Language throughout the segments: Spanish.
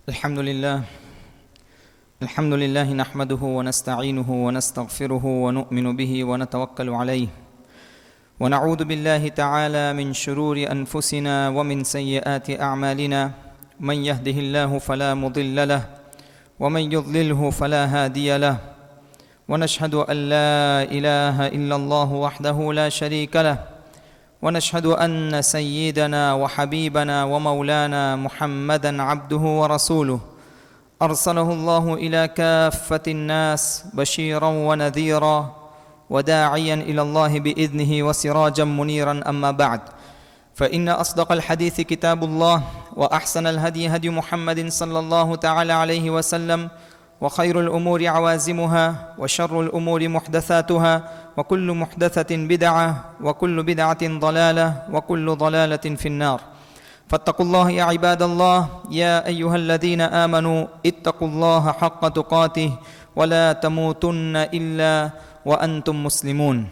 الحمد لله نحمده ونستعينه ونستغفره ونؤمن به ونتوكل عليه ونعوذ بالله تعالى من شرور أنفسنا ومن سيئات أعمالنا من يهده الله فلا مضل له ومن يضلله فلا هادي له ونشهد أن لا إله إلا الله وحده لا شريك له ونشهد أن سيدنا وحبيبنا ومولانا محمدًا عبده ورسوله أرسله الله إلى كافة الناس بشيرًا ونذيرًا وداعيًا إلى الله بإذنه وسراجًا منيرًا أما بعد فإن أصدق الحديث كتاب الله وأحسن الهدي هدي محمد صلى الله تعالى عليه وسلم وخير الأمور عوازمها وشر الأمور محدثاتها وكل محدثة بدعة وكل بدعة ضلالة وكل ضلالة في النار فاتقوا الله يا عباد الله يا أيها الذين آمنوا اتقوا الله حق تقاته ولا تموتن إلا وأنتم مسلمون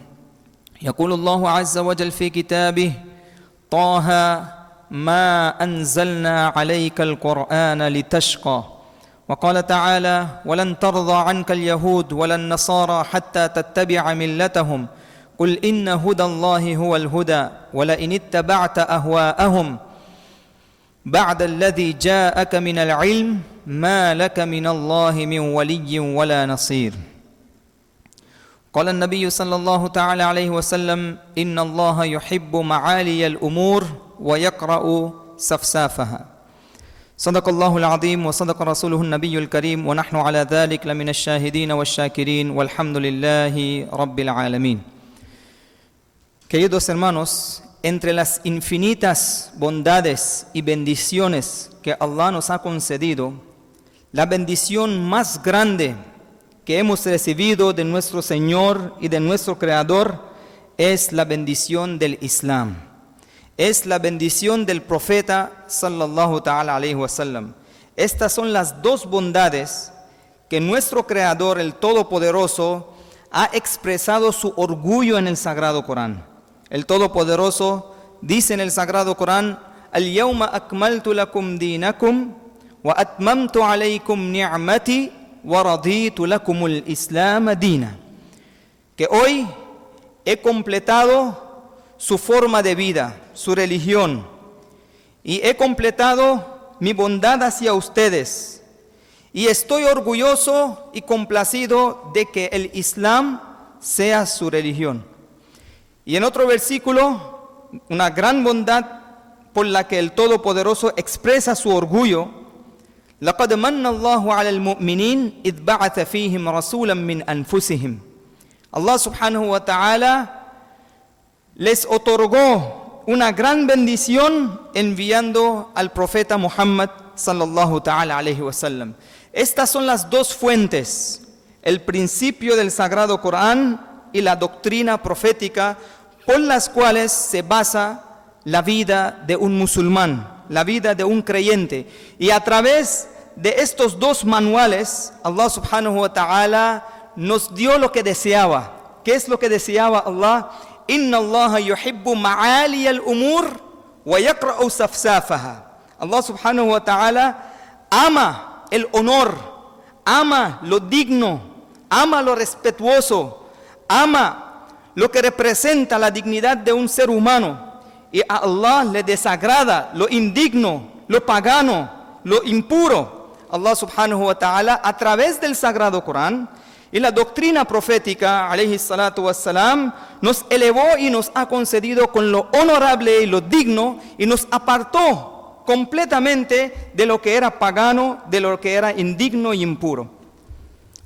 يقول الله عز وجل في كتابه طه ما أنزلنا عليك القرآن لتشقى وقال تعالى ولن ترضى عنك اليهود ولا النصارى حتى تتبع ملتهم قل إن هدى الله هو الهدى ولئن اتبعت أهواءهم بعد الذي جاءك من العلم ما لك من الله من ولي ولا نصير قال النبي صلى الله تعالى عليه وسلم إن الله يحب معالي الأمور ويقرأ سفسافها صدق الله العظيم وصدق رسوله النبي الكريم ونحن على ذلك لمن الشاهدين والشاكرين والحمد لله رب العالمين. Queridos hermanos, entre las infinitas bondades y bendiciones que Allah nos ha concedido, la bendición más grande que hemos recibido de nuestro Señor y de nuestro Creador es la bendición del Islam. Es la bendición del profeta sallallahu ta'ala alayhi wa sallam. Estas son las dos bondades que nuestro Creador, el Todopoderoso, ha expresado su orgullo en el Sagrado Corán. El Todopoderoso dice en el Sagrado Corán: Al-yawma akmaltu lakum dinakum wa atmamtu alaykum ni'mati wa raditu lakumul islam dina. Que hoy he completado su forma de vida, su religión, y he completado mi bondad hacia ustedes, y estoy orgulloso y complacido de que el Islam sea su religión. Y en otro versículo, una gran bondad por la que el Todopoderoso expresa su orgullo: لَقَدْ مَنَّ اللَّهُ عَلَى الْمُؤْمِنِينَ إِذْ بَعَثَ فِيهِمْ رَسُولًا مِنْ أَنفُسِهِمْ. Allah subhanahu wa ta'ala les otorgó una gran bendición enviando al profeta Muhammad sallallahu ta'ala alayhi wa sallam. Estas son las dos fuentes, el principio del Sagrado Corán y la doctrina profética por las cuales se basa la vida de un musulmán, la vida de un creyente. Y a través de estos dos manuales, Allah subhanahu wa ta'ala nos dio lo que deseaba. ¿Qué es lo que deseaba Allah? Inna Allah yuhibbu ma'ali al-umur wa yaqra'u safsafaha. Allah subhanahu wa ta'ala ama el honor, ama lo digno, ama lo respetuoso, ama lo que representa la dignidad de un ser humano. Y a Allah le desagrada lo indigno, lo pagano, lo impuro. Allah subhanahu wa ta'ala a través del Sagrado Corán y la doctrina profética, alayhi salatu wassalam, nos elevó y nos ha concedido con lo honorable y lo digno y nos apartó completamente de lo que era pagano, de lo que era indigno y impuro.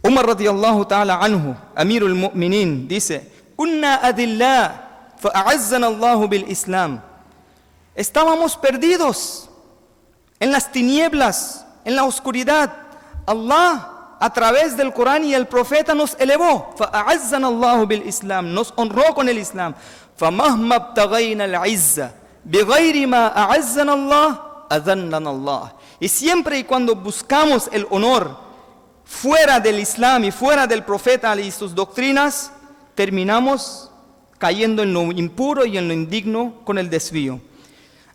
Umar radiyallahu ta'ala anhu, Amirul Mu'minin, dice: Kunna adillah fa'azzana Allahu bil Islam. Estábamos perdidos en las tinieblas, en la oscuridad. Allah a través del Corán y el profeta nos elevó. فَأَعَزَّنَا اللَّهُ بِالْإِسْلَامِ. Nos honró con el Islam. فَمَهْمَا ابْتَغَيْنَا الْعِزَّةَ بِغَيْرِ مَا أَعَزَّنَا اللَّهُ أَذَلَّنَا اللَّهُ. Y siempre y cuando buscamos el honor fuera del Islam y fuera del profeta y sus doctrinas, terminamos cayendo en lo impuro y en lo indigno con el desvío.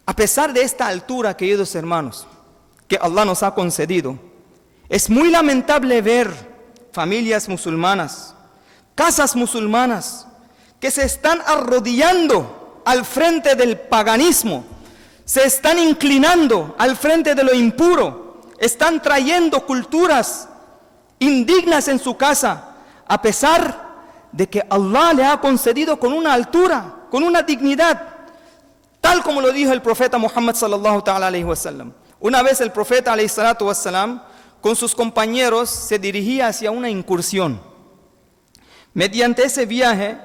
A pesar de esta altura, queridos hermanos, que Allah nos ha concedido. Es muy lamentable ver familias musulmanas, casas musulmanas, que se están arrodillando al frente del paganismo, se están inclinando al frente de lo impuro, están trayendo culturas indignas en su casa, a pesar de que Allah le ha concedido con una altura, con una dignidad, tal como lo dijo el profeta Muhammad sallallahu ta'ala alayhi wa sallam. Una vez el profeta alayhi salatu wa sallam, con sus compañeros, se dirigía hacia una incursión. Mediante ese viaje,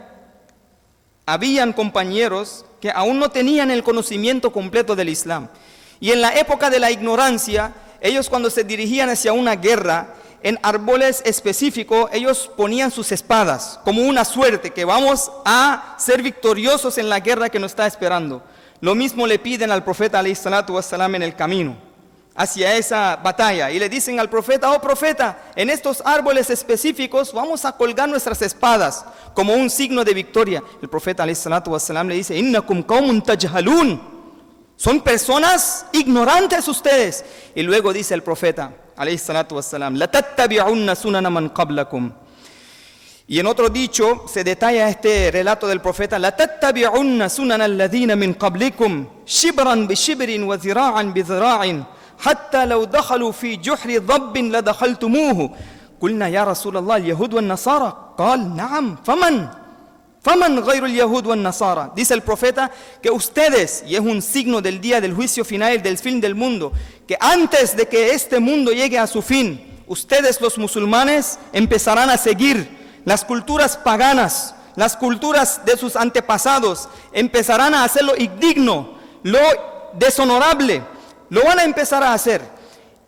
habían compañeros que aún no tenían el conocimiento completo del Islam. Y en la época de la ignorancia, ellos cuando se dirigían hacia una guerra, en árboles específicos, ellos ponían sus espadas como una suerte que vamos a ser victoriosos en la guerra que nos está esperando. Lo mismo le piden al profeta alayhi salatu wassalam en el camino hacia esa batalla y le dicen al profeta: oh profeta, en estos árboles específicos vamos a colgar nuestras espadas como un signo de victoria. El profeta alayhi salatu wassalam le dice: innakum qaumun tajhalun, son personas ignorantes ustedes. Y luego dice el profeta alayhi salatu wassalam: la tattabi'unna sunana man qablakum. Y en otro dicho se detalla este relato del profeta: la tattabi'unna sunana alladhina min qablikum shibran bi shibrin wa zira'an bi zira'in hatta law dakhalu fi juhri dhabbin la dakhaltumuhu. Qulna ya Rasulullah al-yahud wa an-nasara. Qal na'am, faman ghayru al-yahud wa an-nasara. Dice el profeta que ustedes, y es un signo del día del juicio final, del fin del mundo, que antes de que este mundo llegue a su fin, ustedes los musulmanes empezarán a seguir las culturas paganas, las culturas de sus antepasados, empezarán a hacer lo indigno, lo deshonorable, lo van a empezar a hacer.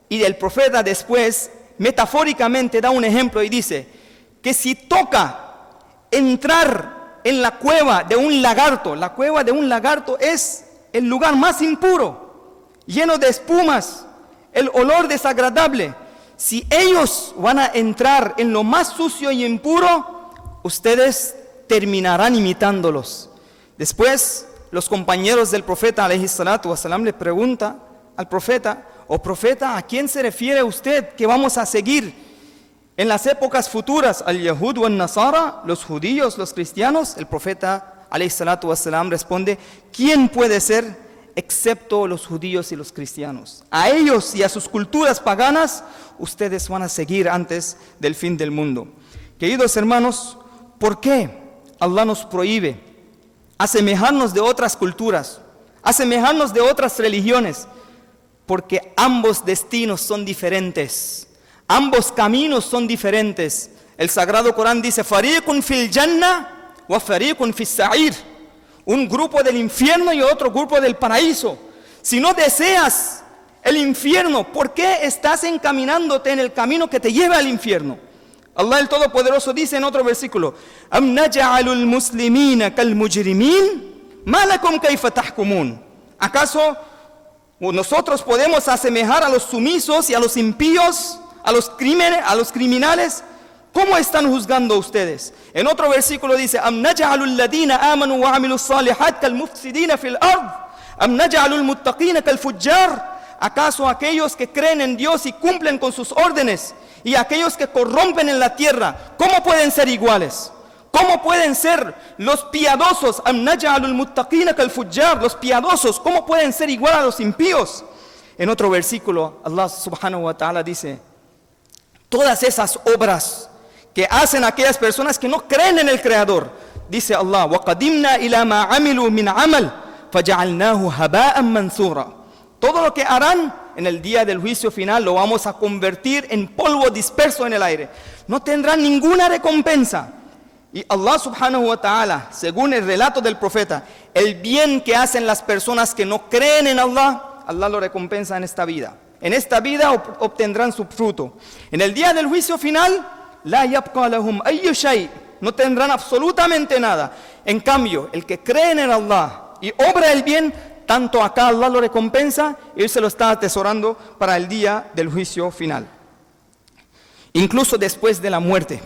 Y el profeta después, metafóricamente, da un ejemplo y dice que si toca entrar en la cueva de un lagarto, la cueva de un lagarto es el lugar más impuro, lleno de espumas, el olor desagradable. Si ellos van a entrar en lo más sucio y impuro, ustedes terminarán imitándolos. Después, los compañeros del profeta alayhi salatu wasalam le preguntan al profeta: oh profeta, ¿a quién se refiere usted que vamos a seguir en las épocas futuras? ¿Al yahud o al nasara? ¿Los judíos, los cristianos? El profeta alayhi salatu wasalam responde: ¿quién puede ser excepto los judíos y los cristianos? A ellos y a sus culturas paganas ustedes van a seguir antes del fin del mundo. Queridos hermanos, ¿por qué Allah nos prohíbe asemejarnos de otras culturas, asemejarnos de otras religiones? Porque ambos destinos son diferentes, ambos caminos son diferentes. El Sagrado Corán dice: fariqun fil janna wa fariqun fis sa'ir. Un grupo del infierno y otro grupo del paraíso. Si no deseas el infierno, ¿por qué estás encaminándote en el camino que te lleva al infierno? Allah el Todopoderoso dice en otro versículo: Am naj'alul muslimina kal mujrimin ma lakum kayfa tahkumun. ¿Acaso nosotros podemos asemejar a los sumisos y a los impíos, a los criminales? ¿Cómo están juzgando ustedes? En otro versículo dice: Am naj'alul ladina amanu wa amilus salihat kal mufsidina fil ard am naj'alul muttaqina kal fujjar. ¿Acaso aquellos que creen en Dios y cumplen con sus órdenes y aquellos que corrompen en la tierra, cómo pueden ser iguales? ¿Cómo pueden ser los piadosos? Am naj'alul muttaqina kal fujjar. Los piadosos, ¿cómo pueden ser igual a los impíos? En otro versículo, Allah subhanahu wa ta'ala dice: todas esas obras que hacen aquellas personas que no creen en el Creador, dice Allah: وَقَدِمْنَا إِلَى مَا عَمِلُوا مِنْ عَمَلٍ فَجَعَلْنَاهُ هَبَاءً مَنْثُورًا. Todo lo que harán en el día del juicio final lo vamos a convertir en polvo disperso en el aire. No tendrán ninguna recompensa. Y Allah subhanahu wa ta'ala, según el relato del profeta, el bien que hacen las personas que no creen en Allah, Allah lo recompensa en esta vida. En esta vida obtendrán su fruto. En el día del juicio final, la yabqa lahum ayyu shay, no tendrán absolutamente nada. En cambio, el que cree en Allah y obra el bien, tanto acá Allah lo recompensa y Él se lo está atesorando para el día del juicio final. Incluso después de la muerte,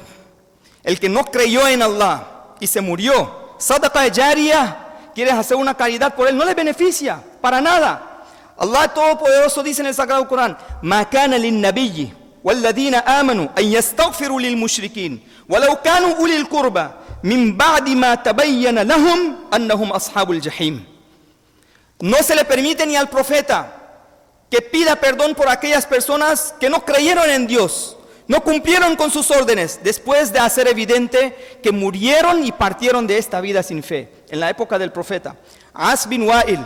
el que no creyó en Allah y se murió, sadaqa jariyah, quieres hacer una caridad por él, no le beneficia para nada. Allah Todopoderoso dice en el Sagrado Corán: "Ma kana lin-nabiyyi wal-ladina amanu an yastaghfiru lil-mushrikin walau kanu ulil qurba min ba'di ma tabayyana lahum annahum ashabul jahim." No se le permite ni al profeta que pida perdón por aquellas personas que no creyeron en Dios, no cumplieron con sus órdenes, después de hacer evidente que murieron y partieron de esta vida sin fe. En la época del profeta, As bin Wa'il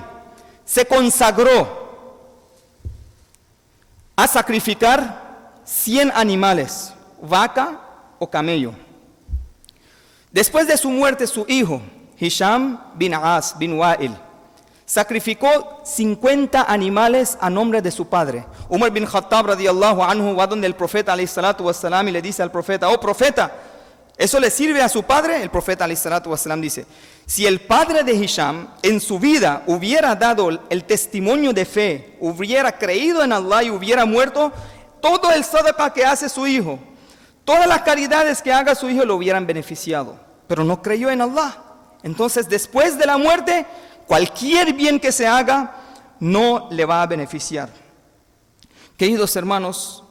se consagró a sacrificar 100 animales, vaca o camello. Después de su muerte, su hijo, Hisham bin As bin Wa'il, sacrificó 50 animales a nombre de su padre. Umar bin Khattab radiyallahu anhu va donde el profeta alayhi salatu wassalam y le dice al profeta: "Oh profeta, ¿eso le sirve a su padre?" El profeta alayhi salatu wassalam dice: "Si el padre de Hisham en su vida hubiera dado el testimonio de fe, hubiera creído en Allah y hubiera muerto, todo el sadaqa que hace su hijo, todas las caridades que haga su hijo lo hubieran beneficiado, pero no creyó en Allah. Entonces después de la muerte, cualquier bien que se haga no le va a beneficiar." Queridos hermanos,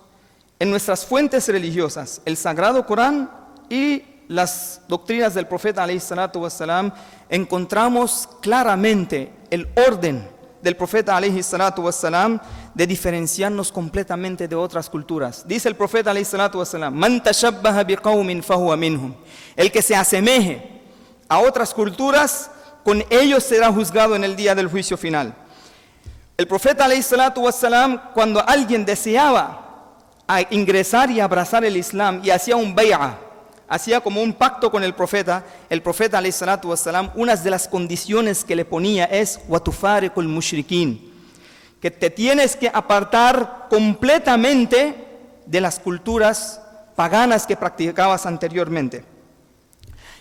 en nuestras fuentes religiosas, el Sagrado Corán y las doctrinas del profeta alayhi salatu wassalam, encontramos claramente el orden del profeta alayhi salatu wassalam de diferenciarnos completamente de otras culturas. Dice el profeta alayhi salatu wassalam: "Man tashabbaha biqawmin fahuwa minhum." El que se asemeje a otras culturas, con ellos será juzgado en el día del juicio final. El profeta alayhi salatu wassalam, cuando alguien deseaba ingresar y abrazar el Islam y hacía un bay'a, hacía como un pacto con el profeta alayhi salatu wassalam, una de las condiciones que le ponía es watufariqul mushrikin, que te tienes que apartar completamente de las culturas paganas que practicabas anteriormente.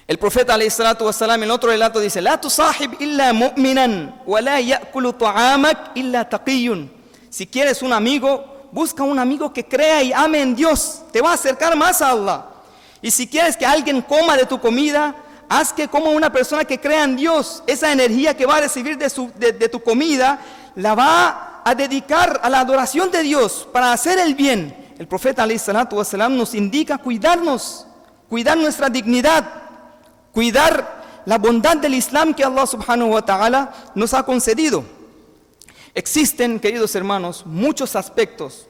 El profeta alayhi salatu wassalam en otro relato dice: "La tusahib illa mu'minan wa la ya'kulu ta'amak illa taqiyun." Si quieres un amigo, busca un amigo que crea y ame en Dios, te va a acercar más a Allah. Y si quieres que alguien coma de tu comida, haz que coma una persona que crea en Dios. Esa energía que va a recibir de tu comida la va a dedicar a la adoración de Dios para hacer el bien. El profeta alayhi salatu wassalam nos indica cuidarnos, cuidar nuestra dignidad, cuidar la bondad del Islam que Allah subhanahu wa ta'ala nos ha concedido. Existen, queridos hermanos, muchos aspectos,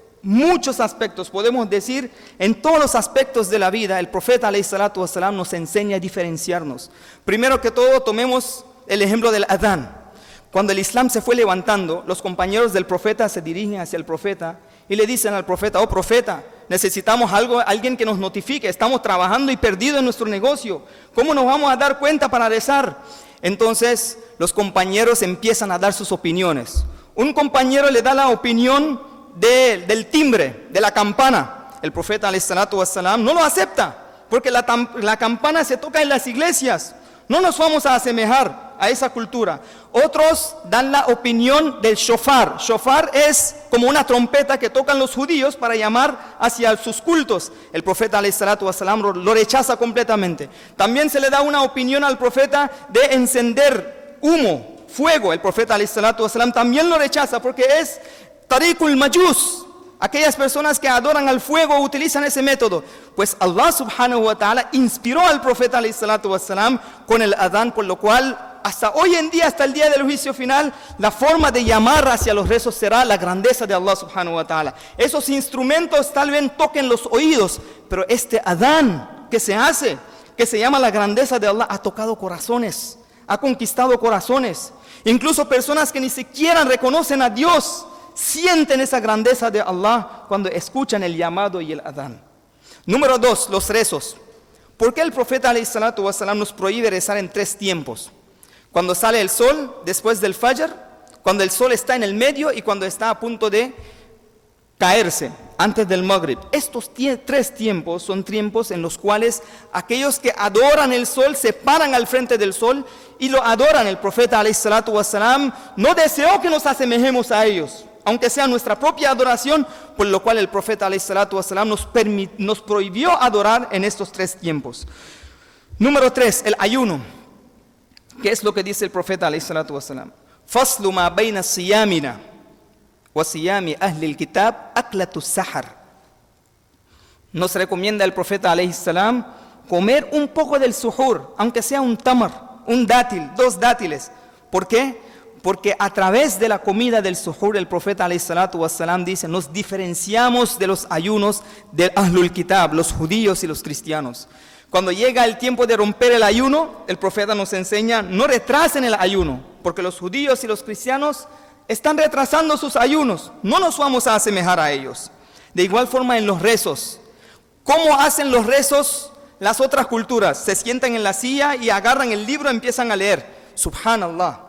podemos decir, en todos los aspectos de la vida, el profeta alayhi salatu wassalam nos enseña a diferenciarnos. Primero que todo, tomemos el ejemplo del adán. Cuando el Islam se fue levantando, los compañeros del profeta se dirigen hacia el profeta y le dicen al profeta: "Oh profeta, necesitamos alguien que nos notifique, estamos trabajando y perdidos en nuestro negocio, ¿cómo nos vamos a dar cuenta para rezar?" Entonces los compañeros empiezan a dar sus opiniones. Un compañero le da la opinión del timbre, de la campana. El profeta alayhi salatu wassalam no lo acepta, porque la campana se toca en las iglesias. No nos vamos a asemejar a esa cultura. Otros dan la opinión del shofar. Shofar es como una trompeta que tocan los judíos para llamar hacia sus cultos. El profeta alayhi salatu wassalam lo rechaza completamente. También se le da una opinión al profeta de encender humo, fuego. El profeta alayhi salatu wassalam también lo rechaza porque es tariqul majus. Aquellas personas que adoran al fuego utilizan ese método. Pues Allah subhanahu wa ta'ala inspiró al profeta alayhi salatu wassalam con el adán, por lo cual hasta hoy en día, hasta el día del juicio final, la forma de llamar hacia los rezos será la grandeza de Allah subhanahu wa ta'ala. Esos instrumentos tal vez toquen los oídos, pero este adán que se hace, que se llama la grandeza de Allah, ha tocado corazones, ha conquistado corazones. Incluso personas que ni siquiera reconocen a Dios sienten esa grandeza de Allah cuando escuchan el llamado y el adán. Número 2, los rezos. ¿Por qué el profeta alayhi salatu wassalam nos prohíbe rezar en 3 tiempos? Cuando sale el sol, después del fajr, cuando el sol está en el medio y cuando está a punto de caerse, antes del maghrib. Estos 3 tiempos son tiempos en los cuales aquellos que adoran el sol se paran al frente del sol y lo adoran. El profeta alayhi salatu wassalam no deseó que nos asemejemos a ellos, aunque sea nuestra propia adoración, por lo cual el profeta alayhi salatu wassalam nos prohibió adorar en estos 3 tiempos. Número 3, el ayuno. ¿Qué es lo que dice el profeta alayhi salatu wassalam? Faslu ma bayna siyamina وصيام أهل الكتاب أكلة السحر. Nos recomienda el profeta alayhi salam comer un poco del suhur, aunque sea un tamar, un dátil, 2 dátiles. ¿Por qué? Porque a través de la comida del suhur, el profeta alayhi salatu wassalam dice, nos diferenciamos de los ayunos del Ahlul Kitab, los judíos y los cristianos. Cuando llega el tiempo de romper el ayuno, el profeta nos enseña, no retrasen el ayuno, porque los judíos y los cristianos están retrasando sus ayunos, no nos vamos a asemejar a ellos. De igual forma en los rezos. ¿Cómo hacen los rezos las otras culturas? Se sientan en la silla y agarran el libro y empiezan a leer. Subhanallah.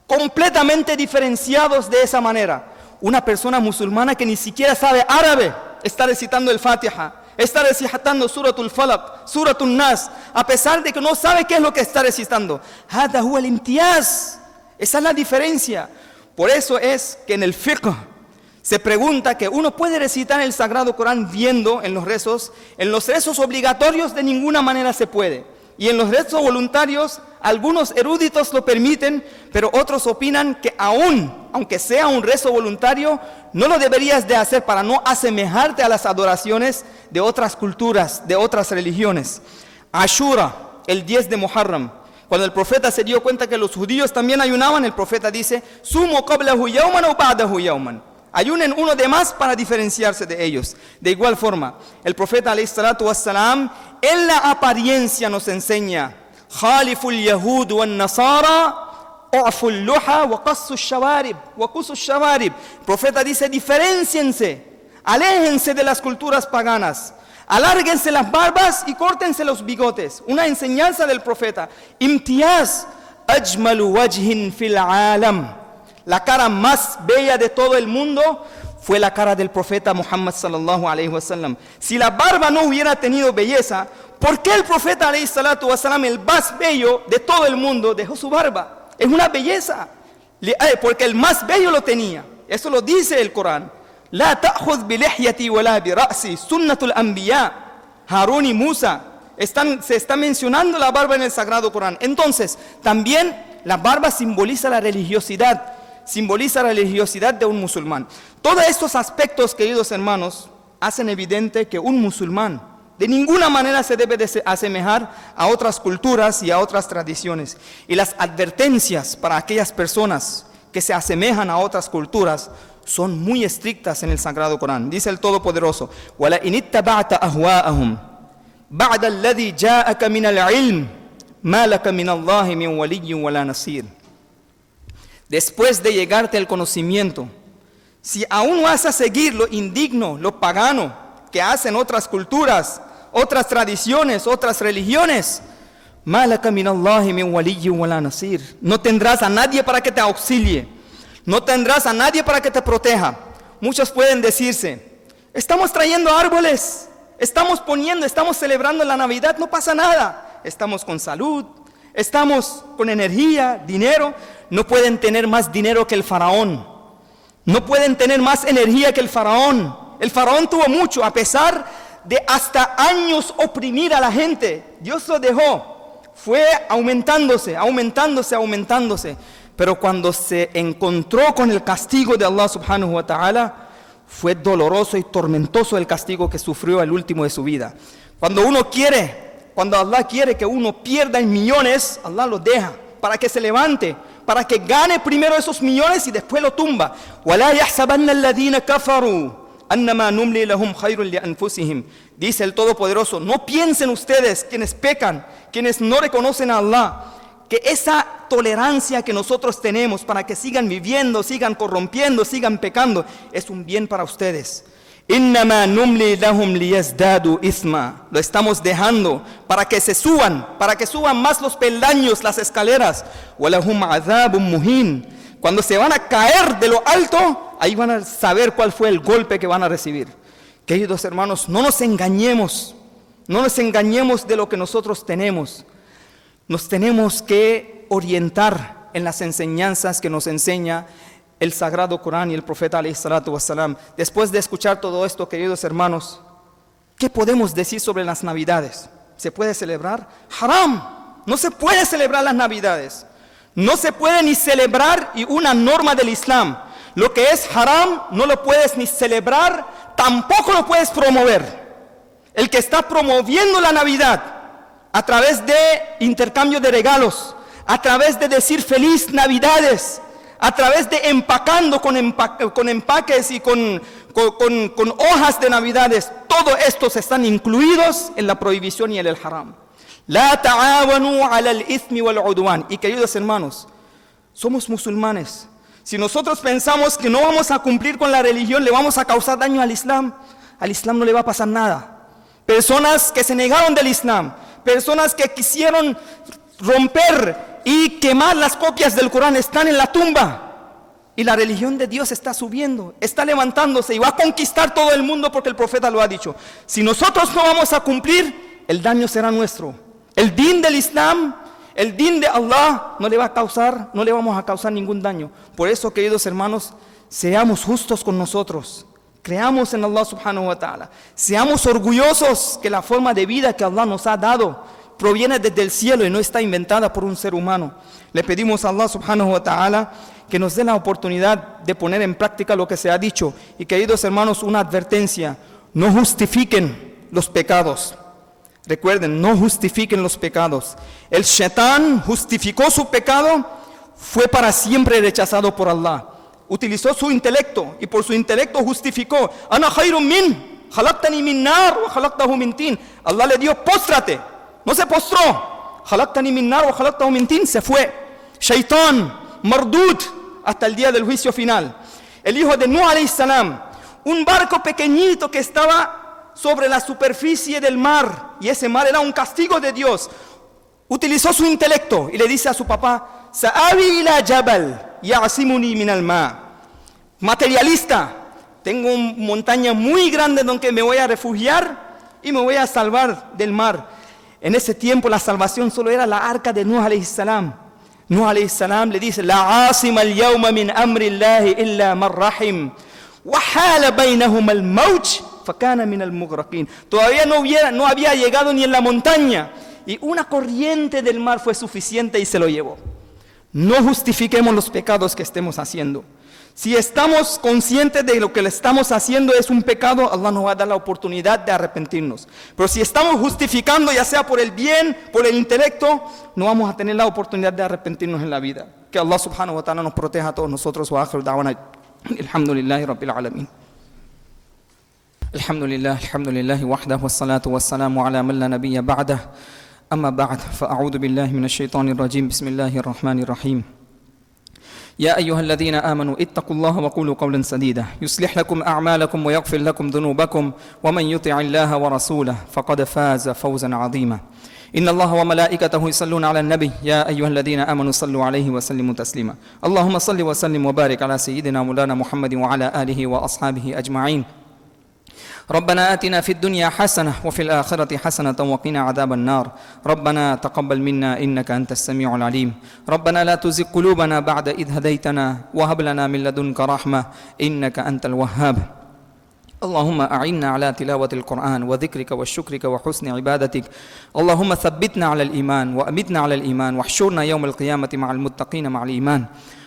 Completamente diferenciados de esa manera. Una persona musulmana que ni siquiera sabe árabe está recitando el Fatiha, está recitando Suratul Falaq, Suratul Nas, a pesar de que no sabe qué es lo que está recitando. Hada huwa al-imtiyaz. Esa es la diferencia. Por eso es que en el fiqh se pregunta que uno puede recitar el Sagrado Corán viendo en los rezos obligatorios de ninguna manera se puede. Y en los rezos voluntarios, algunos eruditos lo permiten, pero otros opinan que aunque sea un rezo voluntario, no lo deberías de hacer para no asemejarte a las adoraciones de otras culturas, de otras religiones. Ashura, el 10 de Muharram. Cuando el profeta se dio cuenta que los judíos también ayunaban, el profeta dice, Sumu qablahu yawman o ba'dahu yawman. Ayunen uno de más para diferenciarse de ellos. De igual forma, el profeta alayhi salatu wassalam, en la apariencia nos enseña, Khaliful Yahud wa Nasara, U'ful Luha wa Qassu Shawarib, wa Qusu Shawarib. El profeta dice, diferenciense, aléjense de las culturas paganas, alárguense las barbas y córtense los bigotes. Una enseñanza del profeta. Imtiyaz, ajmalu wajhin fil alam. La cara más bella de todo el mundo fue la cara del profeta Muhammad sallallahu alayhi wa sallam. Si la barba no hubiera tenido belleza, ¿por qué el profeta alayhi salatu wa sallam, el más bello de todo el mundo, dejó su barba? Es una belleza, porque el más bello lo tenía. Eso lo dice el Corán. La ta'khudh bi lihyati wa la bi ra'si, sunnatul anbiya. Harún y Musa, se está mencionando la barba en el Sagrado Corán. Entonces, también la barba simboliza la religiosidad. Simboliza la religiosidad de un musulmán. Todos estos aspectos, queridos hermanos, hacen evidente que un musulmán de ninguna manera se debe de asemejar a otras culturas y a otras tradiciones. Y las advertencias para aquellas personas que se asemejan a otras culturas son muy estrictas en el Sagrado Corán. Dice el Todopoderoso, وَلَئِنِ اتَّبَعْتَ أَهْوَاءَهُمْ بَعْدَ الَّذِي جَاءَكَ مِنَ الْعِلْمِ مَا لَكَ مِنَ اللَّهِ مِنْ وَلِيٍّ وَلَا نَصِيرٍ. Después de llegarte el conocimiento, si aún vas a seguir lo indigno, lo pagano que hacen otras culturas, otras tradiciones, otras religiones, malaka minallahi min waliyyin wala nasir. No tendrás a nadie para que te auxilie, no tendrás a nadie para que te proteja. Muchos pueden decirse, estamos trayendo árboles, estamos celebrando la Navidad, no pasa nada, estamos con salud, estamos con energía, dinero. No pueden tener más dinero que el faraón. No pueden tener más energía que el faraón. El faraón tuvo mucho, a pesar de hasta años oprimir a la gente. Dios lo dejó. Fue aumentándose. Pero cuando se encontró con el castigo de Allah subhanahu wa ta'ala, fue doloroso y tormentoso el castigo que sufrió al último de su vida. Cuando Allah quiere que uno pierda en millones, Allah lo deja para que se levante, para que gane primero esos millones y después lo tumba. وَلَا يَحْسَبَنَّ الَّذِينَ كَفَرُوا أَنَّمَا نُمْلِي لَهُمْ خَيْرٌ لِأَنفُسِهِمْ. Dice el Todopoderoso, no piensen ustedes, quienes pecan, quienes no reconocen a Allah, que esa tolerancia que nosotros tenemos para que sigan viviendo, sigan corrompiendo, sigan pecando, es un bien para ustedes. إِنَّمَا نُمْلِي لَهُمْ لِيَزْدَادُوا إِثْمًا. Lo estamos dejando para que suban más los peldaños, las escaleras. وَلَهُمْ عَذَابٌ مُهِينٌ. Cuando se van a caer de lo alto, ahí van a saber cuál fue el golpe que van a recibir. Queridos hermanos, no nos engañemos de lo que nosotros tenemos. Nos tenemos que orientar en las enseñanzas que nos enseña el Sagrado Corán y el profeta alayhi salatu wassalam. Después de escuchar todo esto, queridos hermanos, ¿qué podemos decir sobre las Navidades? ¿Se puede celebrar? ¡Haram! No se puede celebrar las Navidades. No se puede ni celebrar, y una norma del Islam, Lo que es haram no lo puedes ni celebrar, tampoco lo puedes promover. El que está promoviendo la Navidad a través de intercambio de regalos, a través de decir feliz Navidades, a través de empacando con empaques y con hojas de Navidades, todos estos están incluidos en la prohibición y en el haram. La ta'awanu ala al-ithmi wal-udwan. Y queridos hermanos, somos musulmanes. Si nosotros pensamos que no vamos a cumplir con la religión, le vamos a causar daño al Islam no le va a pasar nada. Personas que se negaron del Islam, personas que quisieron romper y quemar las copias del Corán están en la tumba. Y la religión de Dios está subiendo, está levantándose y va a conquistar todo el mundo porque el profeta lo ha dicho. Si nosotros no vamos a cumplir, el daño será nuestro. El din del Islam, el din de Allah no le vamos a causar ningún daño. Por eso, queridos hermanos, seamos justos con nosotros. Creamos en Allah subhanahu wa ta'ala. Seamos orgullosos que la forma de vida que Allah nos ha dado proviene desde el cielo y no está inventada por un ser humano. Le pedimos a Allah subhanahu wa ta'ala que nos dé la oportunidad de poner en práctica lo que se ha dicho. Y queridos hermanos, una advertencia: no justifiquen los pecados. Recuerden, no justifiquen los pecados. El Shaitán justificó su pecado, fue para siempre rechazado por Allah. Utilizó su intelecto y por su intelecto justificó: Ana khayrun min, khalaqtani min nar wa khalaqtahu min tin. Allah le dio: póstrate. No se postró. Khalaqtani min nar wa khalaqtahu min tin. Se fue. Shaitán, mardud, hasta el día del juicio final. El hijo de Nuh alayhi salam, un barco pequeñito que estaba sobre la superficie del mar, y ese mar era un castigo de Dios. Utilizó su intelecto y le dice a su papá: Sa'awi ila jabal ya'simuni min al-ma. Materialista, tengo una montaña muy grande donde me voy a refugiar y me voy a salvar del mar. En ese tiempo la salvación solo era la arca de Nuh alayhi salam. Nuh alayhi salam le dice: La asima al-yawma min amri Allahi illa man rahim wa hala bainahuma al-mawj fakana min al-mughraqin. Todavía no había llegado ni en la montaña y una corriente del mar fue suficiente y se lo llevó. No justifiquemos los pecados que estemos haciendo. Si estamos conscientes de lo que le estamos haciendo es un pecado, Allah nos va a dar la oportunidad de arrepentirnos. Pero si estamos justificando, ya sea por el bien, por el intelecto, no vamos a tener la oportunidad de arrepentirnos en la vida. Que Allah subhanahu wa ta'ala nos proteja a todos nosotros. Wa akhiru da'wana alhamdulillahi rabbil alamin. Alhamdulillahi wahdah wassalatu wassalamu ala man la nabiyya ba'dah. Amma ba'd, fa'a'udhu billahi minash shaitanir rajim. Bismillahir rahmanir rahim. يا أيها الذين آمنوا اتقوا الله وقولوا قولا سديدا يصلح لكم أعمالكم ويغفر لكم ذنوبكم ومن يطع الله ورسوله فقد فاز فوزا عظيما إن الله وملائكته يصلون على النبي يا أيها الذين آمنوا صلوا عليه وسلموا تسليما اللهم صل وسلم وبارك على سيدنا مولانا محمد وعلى آله وأصحابه أجمعين ربنا آتنا في الدنيا حسنة وفي الآخرة حسنة وقنا عذاب النار ربنا تقبل منا إنك أنت السميع العليم ربنا لا تزغ قلوبنا بعد إذ هديتنا وهب لنا من لدنك رحمة إنك أنت الوهاب اللهم أعنا على تلاوة القرآن وذكرك وشكرك وحسن عبادتك اللهم ثبتنا على الإيمان وأمتنا على الإيمان واحشرنا يوم القيامة مع المتقين مع الإيمان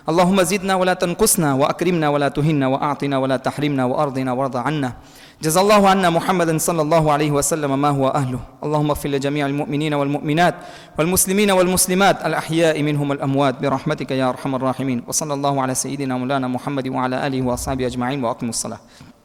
اللهم زدنا ولا تنقصنا وأكرمنا ولا تهنا وأعطنا ولا تحرمنا وأرضنا وارض عنا جزا الله عنا محمد صلى الله عليه وسلم ما هو أهله اللهم اغفر لجميع المؤمنين والمؤمنات والمسلمين والمسلمات الأحياء منهم الأموات برحمتك يا أرحم الراحمين وصلى الله على سيدنا مولانا محمد وعلى آله وأصحابه أجمعين وأقم الصلاة